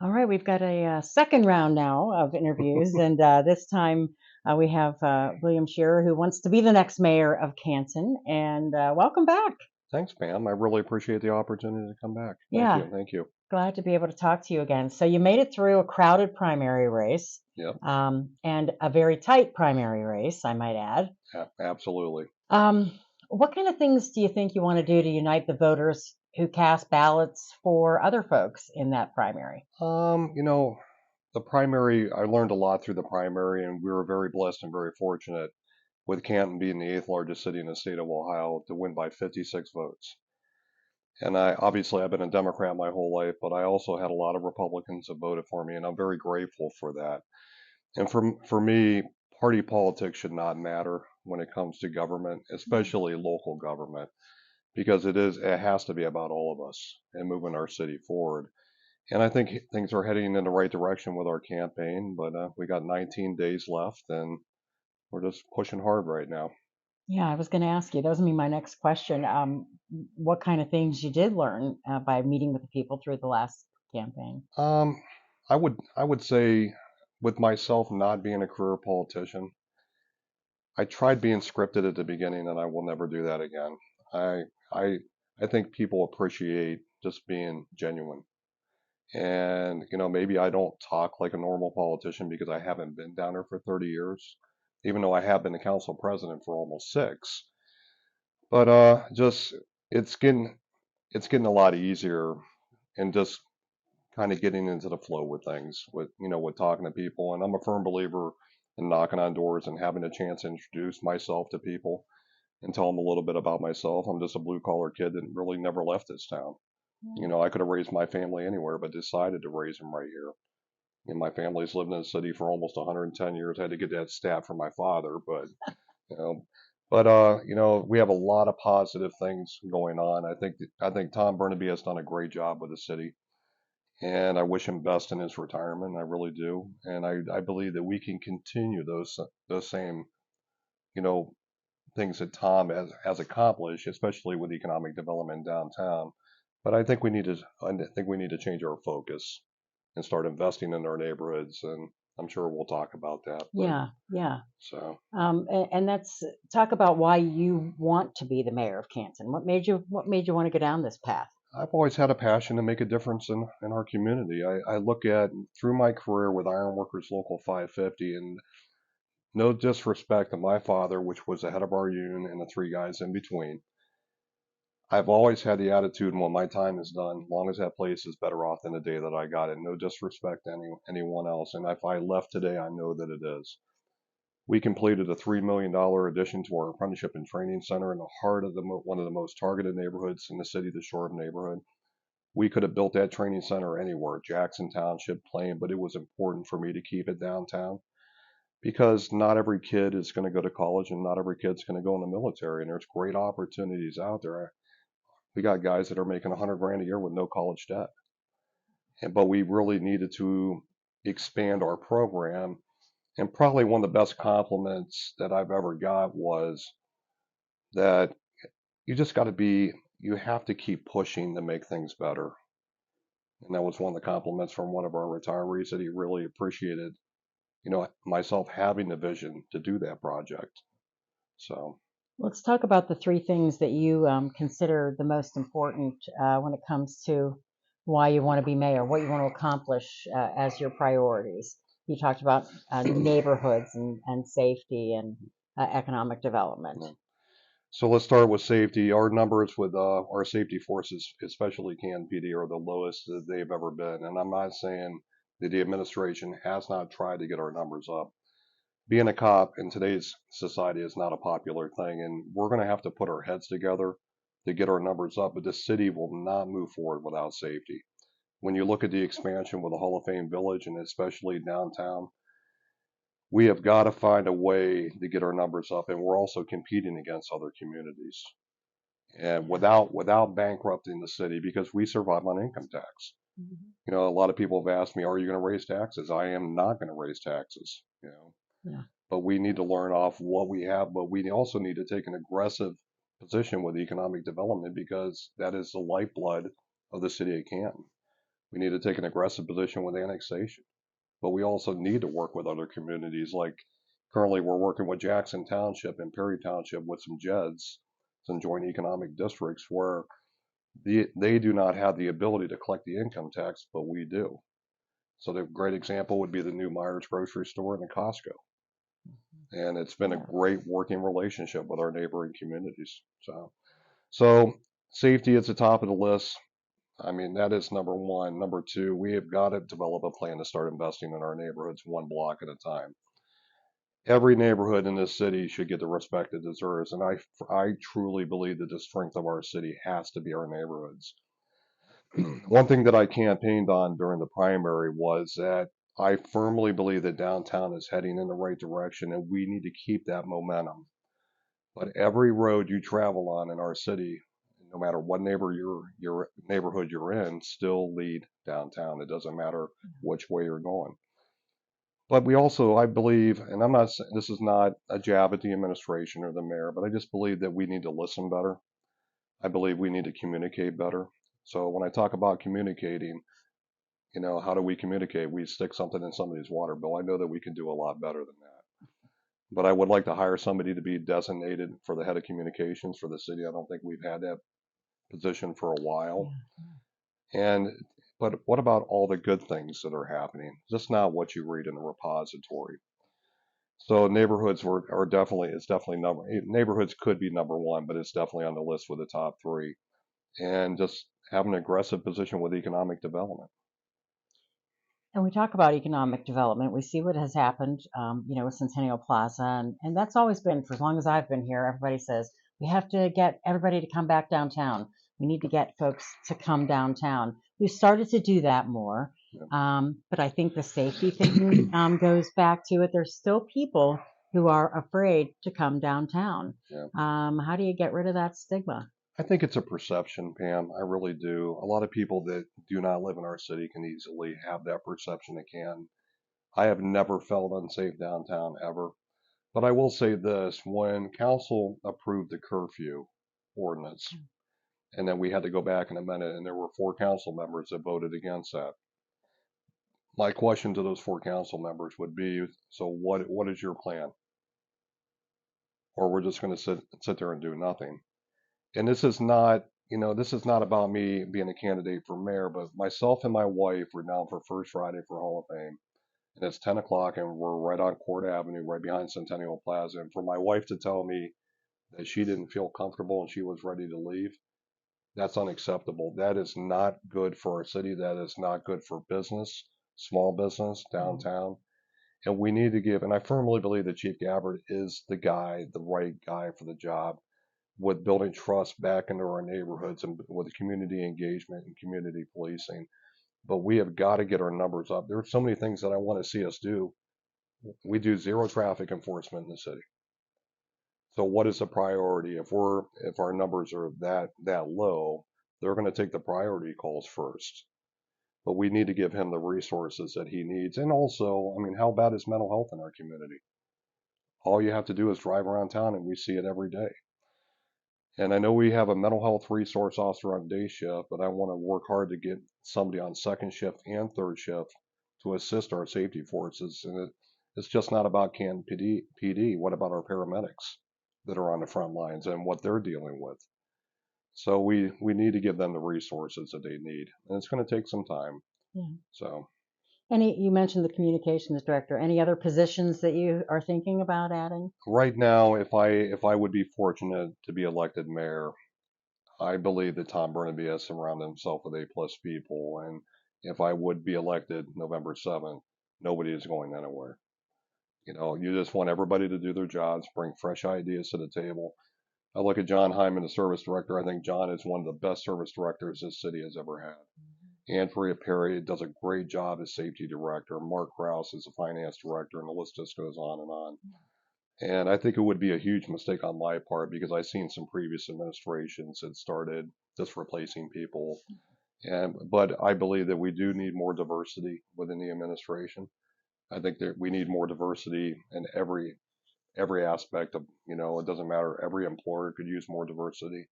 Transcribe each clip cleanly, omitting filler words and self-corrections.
All right, we've got a second round now of interviews, and this time we have William Sherer, who wants to be the next mayor of Canton. And welcome back. Thanks, Pam. I really appreciate the opportunity to come back. Thank Yeah, you. Thank you. glad to be able to talk to you again. So you made it through a crowded primary race, Yep, and a very tight primary race, I might add. absolutely. Um, what kind of things do you think you want to do to unite the voters who cast ballots for other folks in that primary? Um, you know, the primary, I learned a lot through the primary, and we were very blessed and very fortunate with Canton being the eighth largest city in the state of Ohio to win by 56 votes. And I've been a Democrat my whole life, but I also had a lot of Republicans that voted for me, and I'm very grateful for that. And for me, party politics should not matter when it comes to government, especially local government, because it has to be about all of us and moving our city forward. And I think things are heading in the right direction with our campaign, but we got 19 days left, and we're just pushing hard right now. Yeah, I was going to ask you. That was gonna be my next question. What kind of things you did learn by meeting with the people through the last campaign? Um, I would say, with myself not being a career politician, I tried being scripted at the beginning, and I will never do that again. I I I think people appreciate just being genuine. And, maybe I don't talk like a normal politician because I haven't been down there for 30 years, even though I have been the council president for almost six. But just it's getting a lot easier and just kind of getting into the flow with things, with talking to people. And I'm a firm believer in knocking on doors and having a chance to introduce myself to people and tell them a little bit about myself. I'm just a blue collar kid that really never left this town. I could have raised my family anywhere, but decided to raise them right here. And my family's lived in the city for almost 110 years. I had to get that stat from my father, you know, we have a lot of positive things going on. I think Tom Burnaby has done a great job with the city, and I wish him best in his retirement. I really do, and I believe that we can continue those same you know things that Tom has accomplished, especially with economic development downtown. But I think we need to change our focus and start investing in our neighborhoods. And I'm sure we'll talk about that. But Yeah, yeah. so And that's talk about why you want to be the mayor of Canton. What made you want to go down this path? I've always had a passion to make a difference in our community. I look at through my career with Ironworkers Local 550, and no disrespect to my father, which was the head of our union, and the three guys in between. I've always had the attitude when my time is done, long as that place is better off than the day that I got it. No disrespect to anyone else. And if I left today, I know that it is. We completed a $3 million addition to our apprenticeship and training center in the heart of one of the most targeted neighborhoods in the city, the Shore neighborhood. We could have built that training center anywhere, Jackson Township, Plain, but it was important for me to keep it downtown because not every kid is going to go to college and not every kid's going to go in the military. And there's great opportunities out there. We got guys that are making 100 grand a year with no college debt. But we really needed to expand our program. And probably one of the best compliments that I've ever got was that you just got to you have to keep pushing to make things better. And that was one of the compliments from one of our retirees that he really appreciated, myself having the vision to do that project. So, Let's talk about the three things that you consider the most important when it comes to why you want to be mayor, what you want to accomplish as your priorities. You talked about neighborhoods and safety and economic development. yeah. So let's start with safety. Our numbers with our safety forces, especially Canton PD, are the lowest that they've ever been. And I'm not saying that the administration has not tried to get our numbers up. Being a cop in today's society is not a popular thing, and we're going to have to put our heads together to get our numbers up. But the city will not move forward without safety. When you look at the expansion with the Hall of Fame Village and especially downtown, we have got to find a way to get our numbers up, and we're also competing against other communities and Yeah. without bankrupting the city because we survive on income tax. Mhm. A lot of people have asked me, "Are you going to raise taxes?" I am not going to raise taxes. Yeah. But we need to learn off what we have, but we also need to take an aggressive position with economic development because that is the lifeblood of the city of Canton. We need to take an aggressive position with annexation, but we also need to work with other communities. Like currently, we're working with Jackson Township and Perry Township with some JEDs, some joint economic districts, where they do not have the ability to collect the income tax, but we do. So the great example would be the new Myers grocery store and the Costco. And it's been a Yeah. great working relationship with our neighboring communities. So safety is the top of the list. I mean, that is number one. Number two, we have got to develop a plan to start investing in our neighborhoods one block at a time. Every neighborhood in this city should get the respect it deserves. And I truly believe that the strength of our city has to be our neighborhoods. One thing that I campaigned on during the primary was that I firmly believe that downtown is heading in the right direction and we need to keep that momentum. But every road you travel on in our city, no matter what your neighborhood you're in, still lead downtown. It doesn't matter which way you're going. But we also, I believe, and I'm not saying this is not a jab at the administration or the mayor, but I just believe that we need to listen better. I believe we need to communicate better. So when I talk about communicating, how do we communicate? We stick something in somebody's water bill. I know that we can do a lot better than that. But I would like to hire somebody to be designated for the head of communications for the city. I don't think we've had that position for a while. And but what about all the good things that are happening? Just not what you read in the repository. So neighborhoods are definitely it's definitely neighborhoods could be number one, but it's definitely on the list with the top three. And just have an aggressive position with economic development. And we talk about economic development. We see what has happened, with Centennial Plaza, and that's always been for as long as I've been here. Everybody says we have to get everybody to come back downtown. We need to get folks to come downtown. We've started to do that more, but I think the safety thing goes back to it. There's still people who are afraid to come downtown. Yeah. How do you get rid of that stigma? I think it's a perception, Pam. I really do. A lot of people that do not live in our city can easily have that perception. They can. I have never felt unsafe downtown ever. But I will say this, when council approved the curfew ordinance, and then we had to go back in a minute, and there were 4 council members that voted against that. My question to those 4 council members would be, so what is your plan? Or we're just going to sit there and do nothing. And this is not about me being a candidate for mayor, but myself and my wife were down for First Friday for Hall of Fame. And it's 10 o'clock and we're right on Court Avenue, right behind Centennial Plaza. And for my wife to tell me that she didn't feel comfortable and she was ready to leave, that's unacceptable. That is not good for our city. That is not good for business, small business, downtown. And we need to give, and I firmly believe that Chief Gabbard is the guy, the right guy for the job with building trust back into our neighborhoods and with community engagement and community policing. But we have got to get our numbers up. There are so many things that I want to see us do. We do zero traffic enforcement in the city. So what is the priority? If our numbers are that low, they're going to take the priority calls first. But we need to give him the resources that he needs. And also, I mean, how bad is mental health in our community? All you have to do is drive around town and we see it every day. And I know we have a mental health resource officer on day shift, but I want to work hard to get somebody on second shift and third shift to assist our safety forces. And it's just not about Canton PD. What about our paramedics that are on the front lines and what they're dealing with? So we need to give them the resources that they need, and it's going to take some time. Yeah. So You mentioned the communications director. Any other positions that you are thinking about adding? right now, if I would be fortunate to be elected mayor, I believe that Tom Burnaby has surrounded himself with A-plus people, and if I would be elected November 7th, nobody is going anywhere. You just want everybody to do their jobs, bring fresh ideas to the table. I look at John Hyman, the service director. I think John is one of the best service directors this city has ever had. Andrea Perry does a great job as safety director. Mark Krause is the finance director, and the list just goes on and on. And I think it would be a huge mistake on my part because I've seen some previous administrations that started just replacing people. But I believe that we do need more diversity within the administration. I think that we need more diversity in every aspect of, it doesn't matter. Every employer could use more diversity.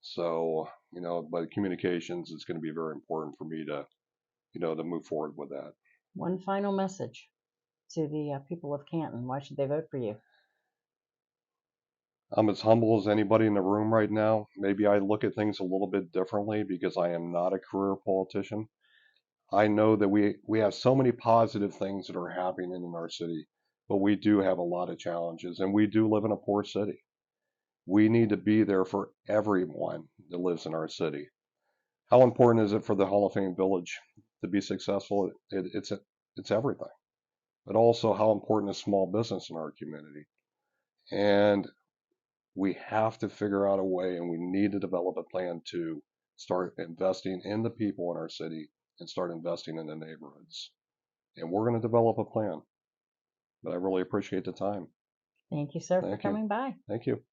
So, but communications is going to be very important for me to move forward with that. One final message to the people of Canton. Why should they vote for you? I'm as humble as anybody in the room right now. Maybe I look at things a little bit differently because I am not a career politician. I know that we have so many positive things that are happening in our city, but we do have a lot of challenges, and we do live in a poor city. We need to be there for everyone that lives in our city. How important is it for the Hall of Fame Village to be successful? It's everything. But also, how important is small business in our community? And we have to figure out a way, and we need to develop a plan to start investing in the people in our city and start investing in the neighborhoods. And we're going to develop a plan. But I really appreciate the time. Thank you, sir, for Thank you. coming by. Thank you.